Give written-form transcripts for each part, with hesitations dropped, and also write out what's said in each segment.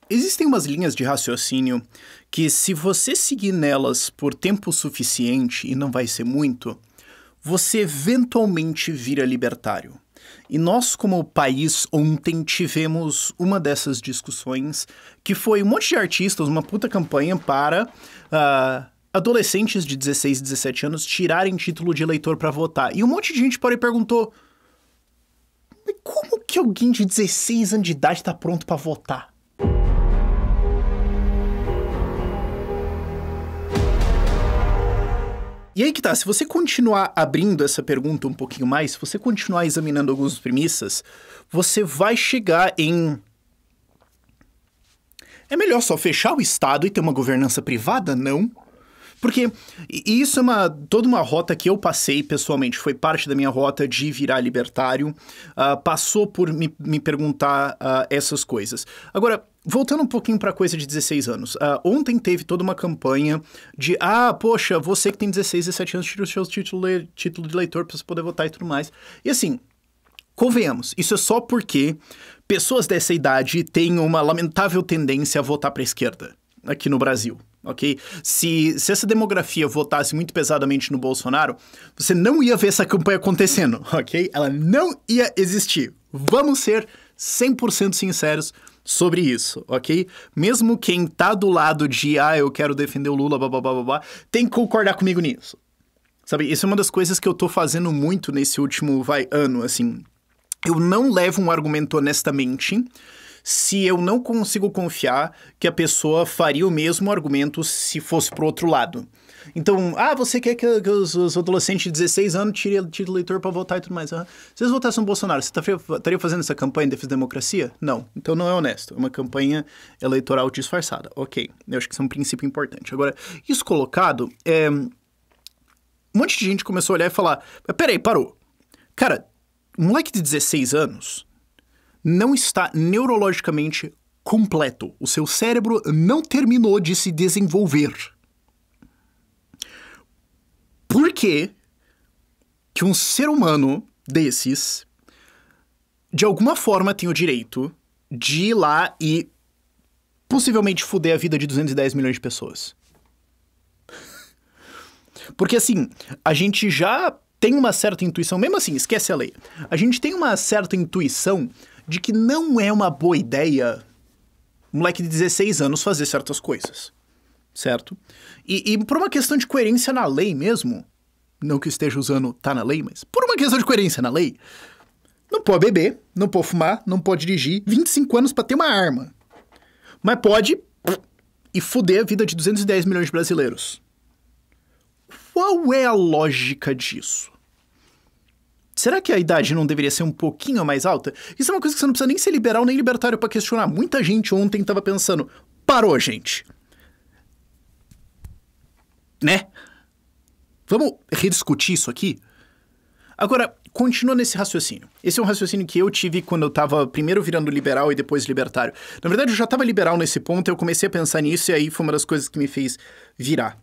Existem umas linhas de raciocínio que, se você seguir nelas por tempo suficiente, e não vai ser muito, você eventualmente vira libertário. E nós, como país, ontem tivemos uma dessas discussões, que foi um monte de artistas, uma puta campanha para adolescentes de 16, 17 anos tirarem título de eleitor para votar. E um monte de gente parou e perguntou: mas como que alguém de 16 anos de idade tá pronto para votar? E aí que tá, se você continuar abrindo essa pergunta um pouquinho mais, se você continuar examinando algumas premissas, você vai chegar em... É melhor só fechar o Estado e ter uma governança privada? Não. Porque isso é toda uma rota que eu passei pessoalmente, foi parte da minha rota de virar libertário, passou por me perguntar essas coisas. Agora, voltando um pouquinho para a coisa de 16 anos, ontem teve toda uma campanha de, poxa, você que tem 16, 17 anos, tira o seu título de eleitor para você poder votar e tudo mais. E assim, convenhamos, isso é só porque pessoas dessa idade têm uma lamentável tendência a votar para a esquerda aqui no Brasil. Ok? Se essa demografia votasse muito pesadamente no Bolsonaro, você não ia ver essa campanha acontecendo, ok? Ela não ia existir. Vamos ser 100% sinceros sobre isso, ok? Mesmo quem tá do lado de, eu quero defender o Lula, blá, tem que concordar comigo nisso. Sabe, isso é uma das coisas que eu tô fazendo muito nesse último, ano, assim. Eu não levo um argumento honestamente se eu não consigo confiar que a pessoa faria o mesmo argumento se fosse pro outro lado. Então, você quer que os adolescentes de 16 anos tirem título de eleitor pra votar e tudo mais. Se vocês votassem no Bolsonaro, você estaria fazendo essa campanha de defesa da democracia? Não. Então não é honesto. É uma campanha eleitoral disfarçada. Ok. Eu acho que isso é um princípio importante. Agora, isso colocado, um monte de gente começou a olhar e falar, peraí, parou. Cara, um moleque de 16 anos não está neurologicamente completo. O seu cérebro não terminou de se desenvolver. Por que um ser humano desses, de alguma forma, tem o direito de ir lá e possivelmente foder a vida de 210 milhões de pessoas? Porque, assim, a gente já tem uma certa intuição, mesmo assim, esquece a lei. A gente tem uma certa intuição de que não é uma boa ideia um moleque de 16 anos fazer certas coisas, certo? E por uma questão de coerência na lei mesmo, não que eu esteja usando tá na lei, mas por uma questão de coerência na lei, não pode beber, não pode fumar, não pode dirigir, 25 anos pra ter uma arma. Mas pode e fuder a vida de 210 milhões de brasileiros. Qual é a lógica disso? Será que a idade não deveria ser um pouquinho mais alta? Isso é uma coisa que você não precisa nem ser liberal nem libertário pra questionar. Muita gente ontem tava pensando, parou, gente. Né? Vamos rediscutir isso aqui? Agora, continua nesse raciocínio. Esse é um raciocínio que eu tive quando eu tava primeiro virando liberal e depois libertário. Na verdade, eu já tava liberal nesse ponto, eu comecei a pensar nisso e aí foi uma das coisas que me fez virar.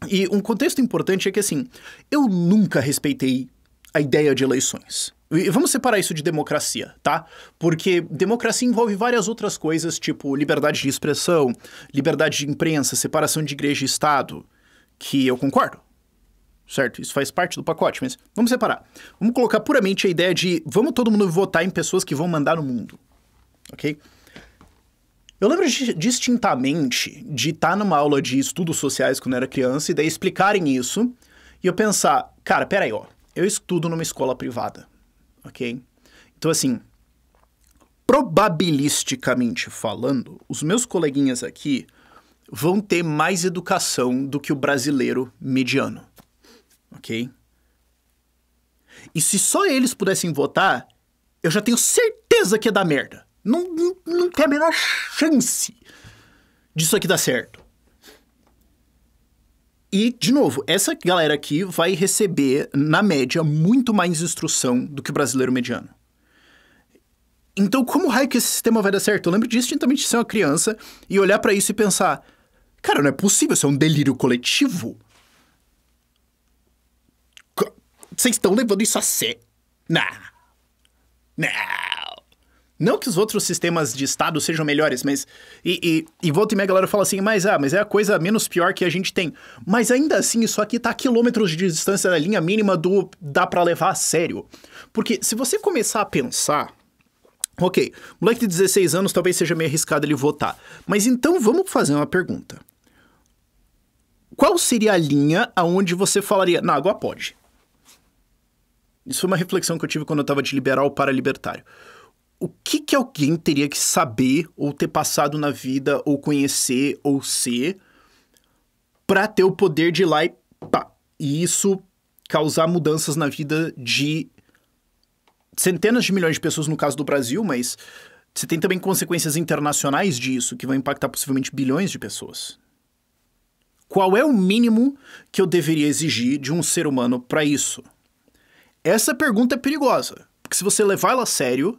E um contexto importante é que, assim, eu nunca respeitei a ideia de eleições. E vamos separar isso de democracia, tá? Porque democracia envolve várias outras coisas, tipo liberdade de expressão, liberdade de imprensa, separação de igreja e Estado, que eu concordo, certo? Isso faz parte do pacote, mas vamos separar. Vamos colocar puramente a ideia de vamos todo mundo votar em pessoas que vão mandar no mundo, ok? Eu lembro distintamente de estar numa aula de estudos sociais quando eu era criança e daí explicarem isso e eu pensar, cara, peraí, eu estudo numa escola privada, ok? Então, assim, probabilisticamente falando, os meus coleguinhas aqui vão ter mais educação do que o brasileiro mediano, ok? E se só eles pudessem votar, eu já tenho certeza que ia dar merda. Não tem a menor chance disso aqui dar certo. E, de novo, essa galera aqui vai receber, na média, muito mais instrução do que o brasileiro mediano. Então, como raio que esse sistema vai dar certo? Eu lembro distintamente de ser uma criança e olhar pra isso e pensar, cara, não é possível, isso é um delírio coletivo. Vocês estão levando isso a sério? Não. Não que os outros sistemas de Estado sejam melhores, mas... E volta e meia a galera fala assim, mas é a coisa menos pior que a gente tem. Mas ainda assim, isso aqui tá a quilômetros de distância da linha mínima do dá pra levar a sério. Porque se você começar a pensar... Ok, moleque de 16 anos talvez seja meio arriscado ele votar. Mas então vamos fazer uma pergunta. Qual seria a linha aonde você falaria, não, agora pode? Isso foi uma reflexão que eu tive quando eu tava de liberal para libertário. O que alguém teria que saber, ou ter passado na vida, ou conhecer, ou ser, pra ter o poder de ir lá e pá. E isso causar mudanças na vida de centenas de milhões de pessoas no caso do Brasil, mas você tem também consequências internacionais disso, que vão impactar possivelmente bilhões de pessoas. Qual é o mínimo que eu deveria exigir de um ser humano pra isso? Essa pergunta é perigosa, porque se você levar ela a sério,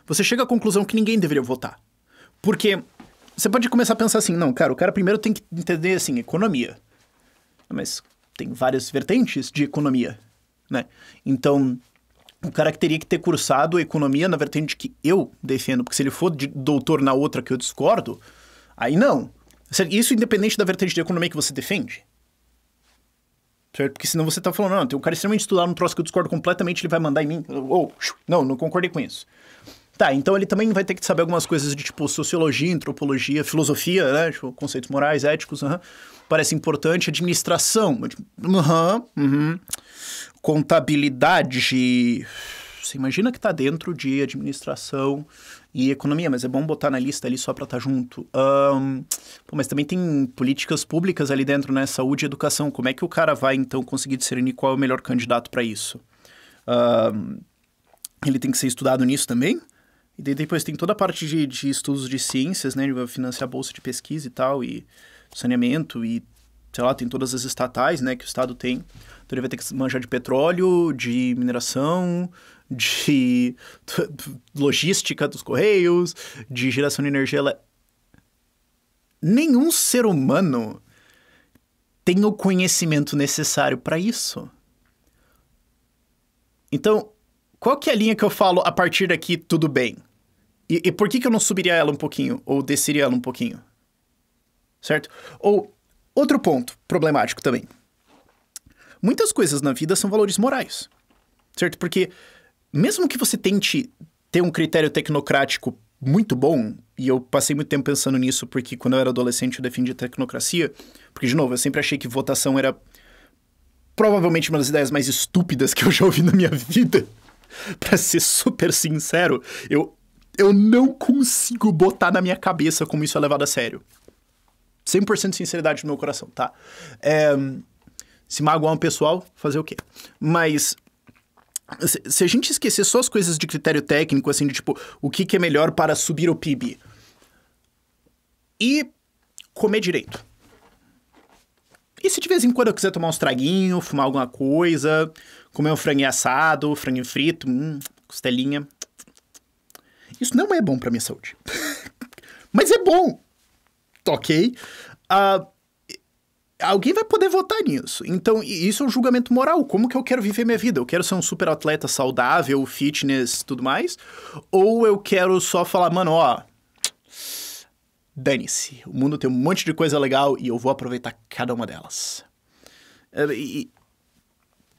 você chega à conclusão que ninguém deveria votar. Porque você pode começar a pensar assim, não, cara, o cara primeiro tem que entender, assim, economia. Mas tem várias vertentes de economia, né? Então, o cara que teria que ter cursado economia na vertente que eu defendo, porque se ele for doutor na outra que eu discordo, aí não. Isso independente da vertente de economia que você defende. Certo? Porque senão você tá falando, não, tem um cara extremamente estudado num troço que eu discordo completamente, ele vai mandar em mim. Não concordei com isso. Tá, então ele também vai ter que saber algumas coisas de, tipo, sociologia, antropologia, filosofia, né? Tipo, conceitos morais, éticos, parece importante. Administração, contabilidade. Você imagina que tá dentro de administração e economia, mas é bom botar na lista ali só pra estar junto. Mas também tem políticas públicas ali dentro, né? Saúde e educação. Como é que o cara vai, então, conseguir discernir qual é o melhor candidato pra isso? Ele tem que ser estudado nisso também? E daí depois tem toda a parte de estudos de ciências, né? De financiar bolsa de pesquisa e tal, e saneamento, e, sei lá, tem todas as estatais, né? Que o Estado tem. Então ele vai ter que manjar de petróleo, de mineração, de logística dos correios, de geração de energia. Nenhum ser humano tem o conhecimento necessário para isso. Então, qual que é a linha que eu falo a partir daqui, tudo bem? E por que eu não subiria ela um pouquinho? Ou desceria ela um pouquinho? Certo? Ou, outro ponto problemático também. Muitas coisas na vida são valores morais. Certo? Porque mesmo que você tente ter um critério tecnocrático muito bom, e eu passei muito tempo pensando nisso, porque quando eu era adolescente eu defendia tecnocracia, porque, de novo, eu sempre achei que votação era provavelmente uma das ideias mais estúpidas que eu já ouvi na minha vida. Pra ser super sincero, eu não consigo botar na minha cabeça como isso é levado a sério. 100% de sinceridade no meu coração, tá? Se magoar um pessoal, fazer o quê? Mas se a gente esquecer só as coisas de critério técnico, assim, de tipo, o que é melhor para subir o PIB? E comer direito. E se de vez em quando eu quiser tomar uns traguinhos, fumar alguma coisa, comer um franguinho assado, franguinho frito, costelinha. Isso não é bom pra minha saúde. Mas é bom. Ok? Alguém vai poder votar nisso. Então, isso é um julgamento moral. Como que eu quero viver minha vida? Eu quero ser um super atleta saudável, fitness, tudo mais? Ou eu quero só falar, mano, ó, dane-se. O mundo tem um monte de coisa legal e eu vou aproveitar cada uma delas.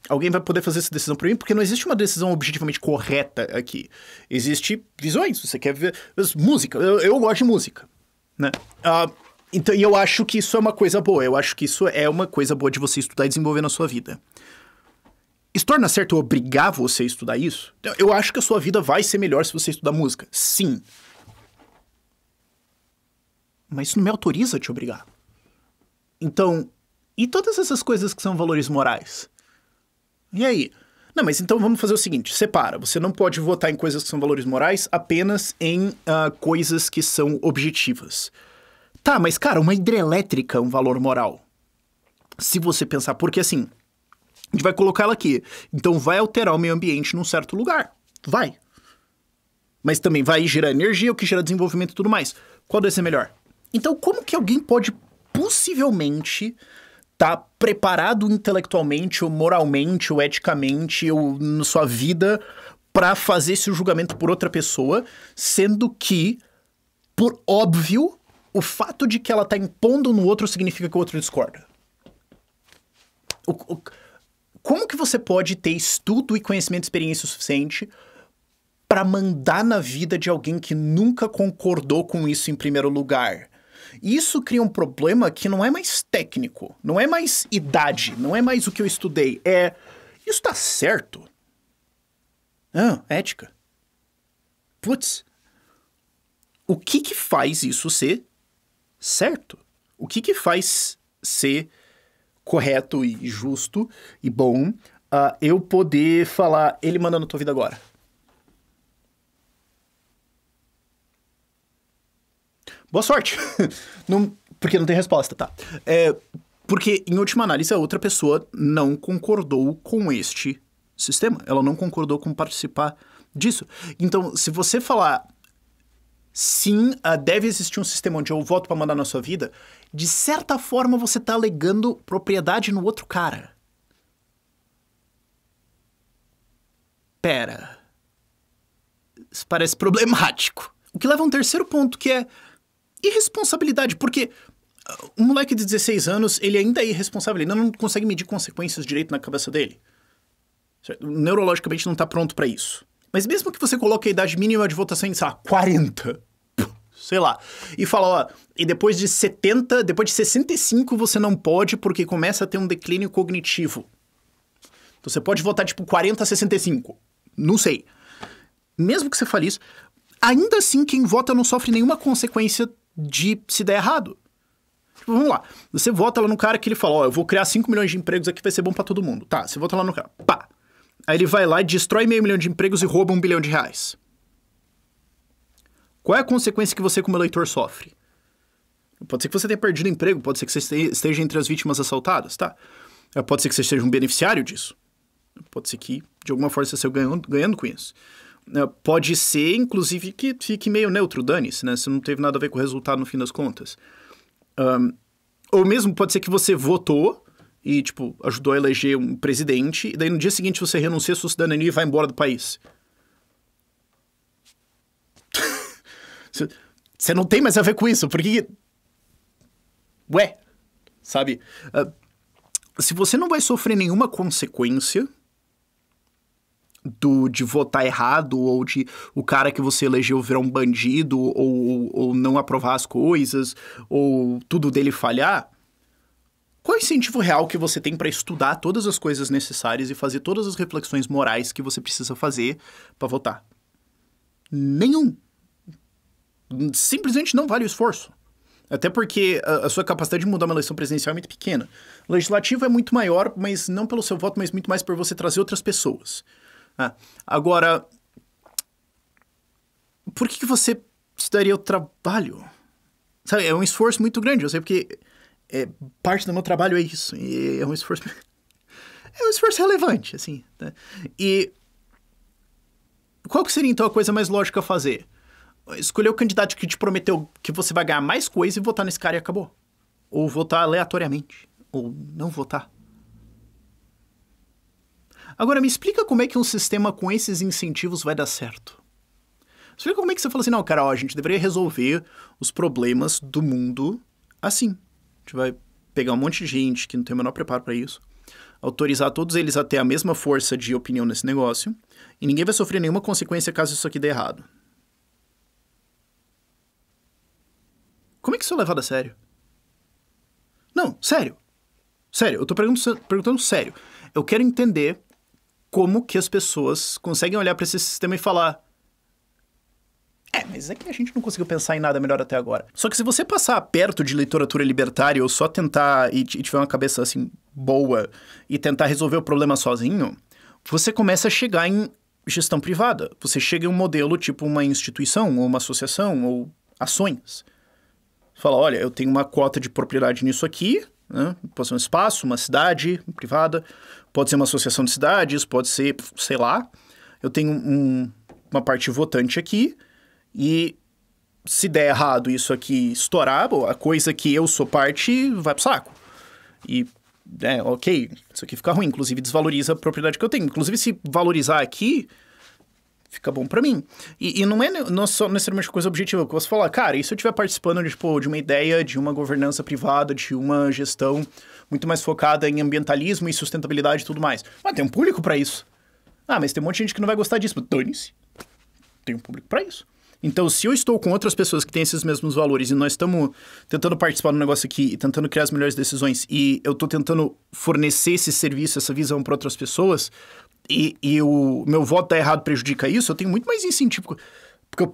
Alguém vai poder fazer essa decisão por mim, porque não existe uma decisão objetivamente correta aqui. Existe visões, você quer ver música. Eu gosto de música, né? Então, eu acho que isso é uma coisa boa. Eu acho que isso é uma coisa boa de você estudar e desenvolver na sua vida. Isso torna certo obrigar você a estudar isso? Eu acho que a sua vida vai ser melhor se você estudar música. Sim. Mas isso não me autoriza a te obrigar. Então, e todas essas coisas que são valores morais? E aí? Não, mas então vamos fazer o seguinte, separa. Você não pode votar em coisas que são valores morais, apenas em coisas que são objetivas. Tá, mas cara, uma hidrelétrica é um valor moral. Se você pensar, porque assim, a gente vai colocar ela aqui. Então vai alterar o meio ambiente num certo lugar. Vai. Mas também vai gerar energia, o que gera desenvolvimento e tudo mais. Qual deve ser melhor? Então como que alguém pode possivelmente tá preparado intelectualmente, ou moralmente, ou eticamente, ou na sua vida, pra fazer esse julgamento por outra pessoa, sendo que, por óbvio, o fato de que ela tá impondo no outro significa que o outro discorda. Como que você pode ter estudo e conhecimento e experiência suficiente pra mandar na vida de alguém que nunca concordou com isso em primeiro lugar? Isso cria um problema que não é mais técnico, não é mais idade, não é mais o que eu estudei, isso tá certo? Ética. Putz, o que faz isso ser certo? O que faz ser correto e justo e bom eu poder falar, ele manda na tua vida agora? Boa sorte. Porque não tem resposta, tá? Porque, em última análise, a outra pessoa não concordou com este sistema. Ela não concordou com participar disso. Então, se você falar, sim, deve existir um sistema onde eu voto pra mandar na sua vida, de certa forma você tá alegando propriedade no outro cara. Pera. Isso parece problemático. O que leva a um terceiro ponto, que é irresponsabilidade, porque um moleque de 16 anos, ele ainda é irresponsável, ele ainda não consegue medir consequências direito na cabeça dele. Certo? Neurologicamente não tá pronto pra isso. Mas mesmo que você coloque a idade mínima de votação em, sei lá, 40, sei lá, e fala, ó, e depois de 70, depois de 65 você não pode porque começa a ter um declínio cognitivo. Então você pode votar tipo 40 a 65, não sei. Mesmo que você fale isso, ainda assim quem vota não sofre nenhuma consequência de se der errado. Tipo, vamos lá, você vota lá no cara que ele fala, ó, eu vou criar 5 milhões de empregos aqui, vai ser bom pra todo mundo. Tá, você vota lá no cara, pá. Aí ele vai lá e destrói 500 milhões de empregos e rouba 1 bilhão de reais. Qual é a consequência que você como eleitor sofre? Pode ser que você tenha perdido emprego, pode ser que você esteja entre as vítimas assaltadas, tá? Pode ser que você seja um beneficiário disso. Pode ser que, de alguma forma, você esteja ganhando com isso. Pode ser, inclusive, que fique meio neutro, dane-se, né? Você não teve nada a ver com o resultado no fim das contas. Ou mesmo pode ser que você votou e, tipo, ajudou a eleger um presidente, e daí no dia seguinte você renuncia à sua cidadania e vai embora do país. Você não tem mais a ver com isso, porque... Ué, sabe? Se você não vai sofrer nenhuma consequência de votar errado, ou de o cara que você elegeu virar um bandido, ou não aprovar as coisas, ou tudo dele falhar, qual é o incentivo real que você tem para estudar todas as coisas necessárias e fazer todas as reflexões morais que você precisa fazer para votar? Nenhum. Simplesmente não vale o esforço. Até porque a sua capacidade de mudar uma eleição presidencial é muito pequena. O legislativo é muito maior, mas não pelo seu voto, mas muito mais por você trazer outras pessoas. Agora, por que você se daria o trabalho? Sabe, é um esforço muito grande, eu sei, porque parte do meu trabalho é isso. E é um esforço... É um esforço relevante, assim. Né? E qual que seria, então, a coisa mais lógica a fazer? Escolher o candidato que te prometeu que você vai ganhar mais coisa e votar nesse cara e acabou. Ou votar aleatoriamente. Ou não votar. Agora, me explica como é que um sistema com esses incentivos vai dar certo. Explica como é que você fala assim, não, cara, ó, a gente deveria resolver os problemas do mundo assim. A gente vai pegar um monte de gente que não tem o menor preparo pra isso, autorizar todos eles a ter a mesma força de opinião nesse negócio, e ninguém vai sofrer nenhuma consequência caso isso aqui dê errado. Como é que isso é levado a sério? Não, sério. Sério, eu tô perguntando sério. Eu quero entender como que as pessoas conseguem olhar pra esse sistema e falar... mas é que a gente não conseguiu pensar em nada melhor até agora. Só que se você passar perto de literatura libertária ou só tentar e tiver uma cabeça, assim, boa e tentar resolver o problema sozinho, você começa a chegar em gestão privada. Você chega em um modelo tipo uma instituição ou uma associação ou ações. Fala, olha, eu tenho uma cota de propriedade nisso aqui, né? Pode ser um espaço, uma cidade privada, pode ser uma associação de cidades, pode ser, sei lá. Eu tenho uma parte votante aqui e se der errado isso aqui estourar, a coisa que eu sou parte vai pro saco. E, ok, isso aqui fica ruim, inclusive desvaloriza a propriedade que eu tenho. Inclusive, se valorizar aqui, fica bom pra mim. E não é só necessariamente uma coisa objetiva, que você fala, cara, e se eu estiver participando de, tipo, de uma ideia, de uma governança privada, de uma gestão muito mais focada em ambientalismo e sustentabilidade e tudo mais. Mas tem um público pra isso. Ah, mas tem um monte de gente que não vai gostar disso. Dane-se. Tem um público pra isso. Então, se eu estou com outras pessoas que têm esses mesmos valores e nós estamos tentando participar do negócio aqui e tentando criar as melhores decisões e eu estou tentando fornecer esse serviço, essa visão para outras pessoas e o meu voto tá errado prejudica isso, eu tenho muito mais incentivo. Porque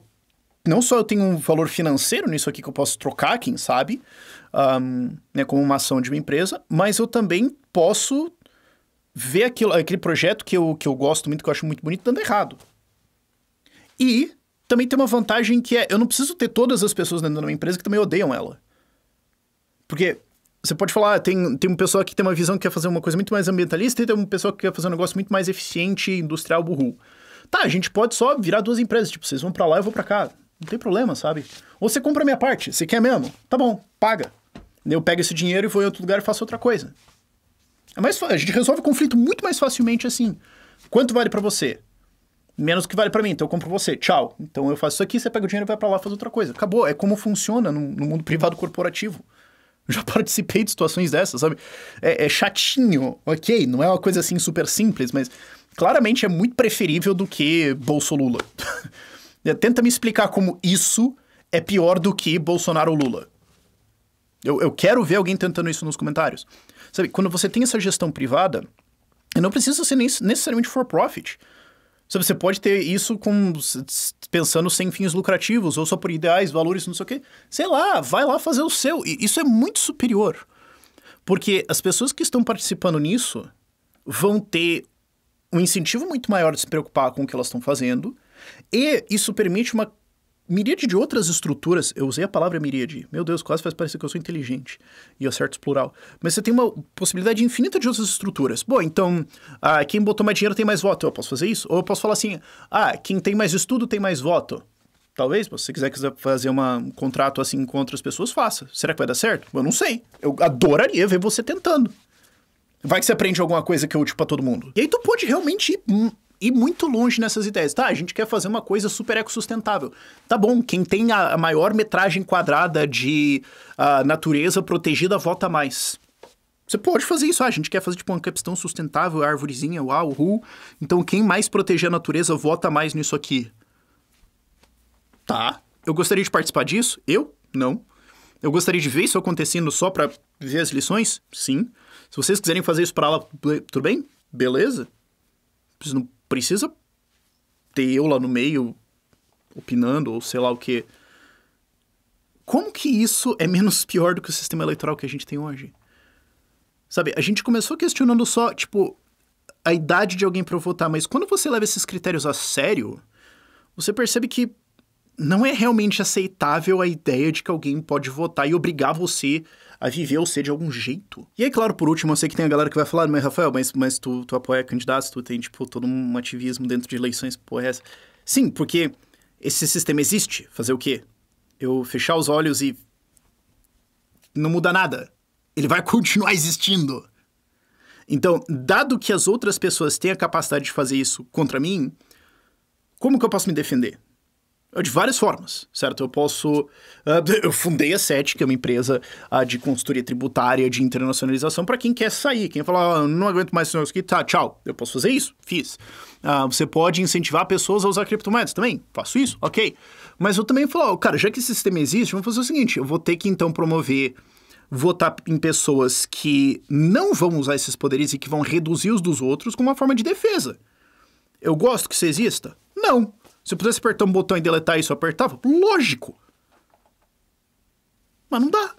não só eu tenho um valor financeiro nisso aqui que eu posso trocar, quem sabe, né, como uma ação de uma empresa, mas eu também posso ver aquele projeto que eu gosto muito, que eu acho muito bonito, dando errado. E também tem uma vantagem que é, eu não preciso ter todas as pessoas dentro da minha empresa que também odeiam ela. Porque você pode falar, tem uma pessoa que tem uma visão que quer fazer uma coisa muito mais ambientalista e tem uma pessoa que quer fazer um negócio muito mais eficiente, industrial, burro. Tá, a gente pode só virar duas empresas, tipo, vocês vão pra lá e eu vou pra cá. Não tem problema, sabe? Ou você compra a minha parte, você quer mesmo? Tá bom, paga. Eu pego esse dinheiro e vou em outro lugar e faço outra coisa. É mais fácil, a gente resolve o conflito muito mais facilmente assim. Quanto vale pra você? Menos do que vale pra mim, então eu compro você. Tchau. Então eu faço isso aqui, você pega o dinheiro e vai pra lá e faz outra coisa. Acabou. É como funciona no mundo privado corporativo. Eu já participei de situações dessas, sabe? É chatinho, ok? Não é uma coisa assim super simples, mas claramente é muito preferível do que Bolso-Lula. Tenta me explicar como isso é pior do que Bolsonaro ou Lula. Eu quero ver alguém tentando isso nos comentários. Sabe, quando você tem essa gestão privada, não precisa ser necessariamente for profit. Sabe, você pode ter isso pensando sem fins lucrativos, ou só por ideais, valores, não sei o quê. Sei lá, vai lá fazer o seu. E isso é muito superior. Porque as pessoas que estão participando nisso vão ter um incentivo muito maior de se preocupar com o que elas estão fazendo. E isso permite uma miríade de outras estruturas. Eu usei a palavra miríade. Meu Deus, quase faz parecer que eu sou inteligente. E eu acerto plural. Mas você tem uma possibilidade infinita de outras estruturas. Bom, então, quem botou mais dinheiro tem mais voto. Eu posso fazer isso? Ou eu posso falar assim, quem tem mais estudo tem mais voto. Talvez, se você quiser fazer um contrato assim com outras pessoas, faça. Será que vai dar certo? Eu não sei. Eu adoraria ver você tentando. Vai que você aprende alguma coisa que é útil pra todo mundo. E aí tu pode realmente ir muito longe nessas ideias. Tá, a gente quer fazer uma coisa super ecossustentável. Tá bom, quem tem a maior metragem quadrada de natureza protegida vota mais. Você pode fazer isso. A gente quer fazer tipo uma questão sustentável, árvorezinha, uau. Então quem mais proteger a natureza vota mais nisso aqui. Tá. Eu gostaria de participar disso? Eu? Não. Eu gostaria de ver isso acontecendo só pra ver as lições? Sim. Se vocês quiserem fazer isso pra lá, tudo bem? Beleza. Você não precisa ter eu lá no meio opinando ou sei lá o quê. Como que isso é menos pior do que o sistema eleitoral que a gente tem hoje? Sabe, a gente começou questionando só, tipo, a idade de alguém pra votar, mas quando você leva esses critérios a sério, você percebe que não é realmente aceitável a ideia de que alguém pode votar e obrigar você a viver ou ser de algum jeito. E aí, claro, por último, eu sei que tem a galera que vai falar, mas Rafael, mas tu apoia candidatos, tu tem, tipo, todo um ativismo dentro de eleições, porra, essa. Sim, porque esse sistema existe. Fazer o quê? Eu fechar os olhos e não muda nada. Ele vai continuar existindo. Então, dado que as outras pessoas têm a capacidade de fazer isso contra mim, como que eu posso me defender? De várias formas, certo? Eu posso... eu fundei a SET, que é uma empresa de consultoria tributária, de internacionalização, para quem quer sair. Quem fala, não aguento mais isso aqui, tá, tchau. Eu posso fazer isso? Fiz. Você pode incentivar pessoas a usar criptomoedas também? Faço isso? Ok. Mas eu também falo, cara, já que esse sistema existe, vamos fazer o seguinte, eu vou ter que, então, votar em pessoas que não vão usar esses poderes e que vão reduzir os dos outros como uma forma de defesa. Eu gosto que isso exista? Não. Se eu pudesse apertar um botão e deletar isso, eu apertava? Lógico. Mas não dá.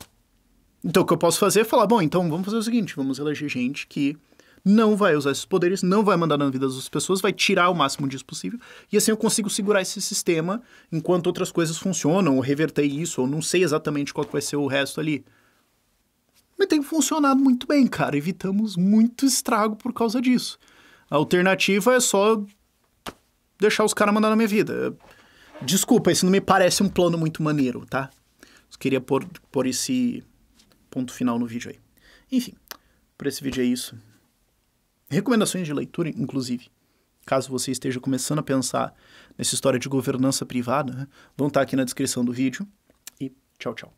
Então o que eu posso fazer é falar, bom, então vamos fazer o seguinte, vamos eleger gente que não vai usar esses poderes, não vai mandar na vida das pessoas, vai tirar o máximo disso possível, e assim eu consigo segurar esse sistema enquanto outras coisas funcionam, ou reverter isso, ou não sei exatamente qual vai ser o resto ali. Mas tem funcionado muito bem, cara. Evitamos muito estrago por causa disso. A alternativa é só deixar os caras mandar na minha vida. Desculpa, isso não me parece um plano muito maneiro, tá? Eu queria pôr esse ponto final no vídeo aí. Enfim, por esse vídeo é isso. Recomendações de leitura, inclusive. Caso você esteja começando a pensar nessa história de governança privada, né, vão estar aqui na descrição do vídeo. E tchau, tchau.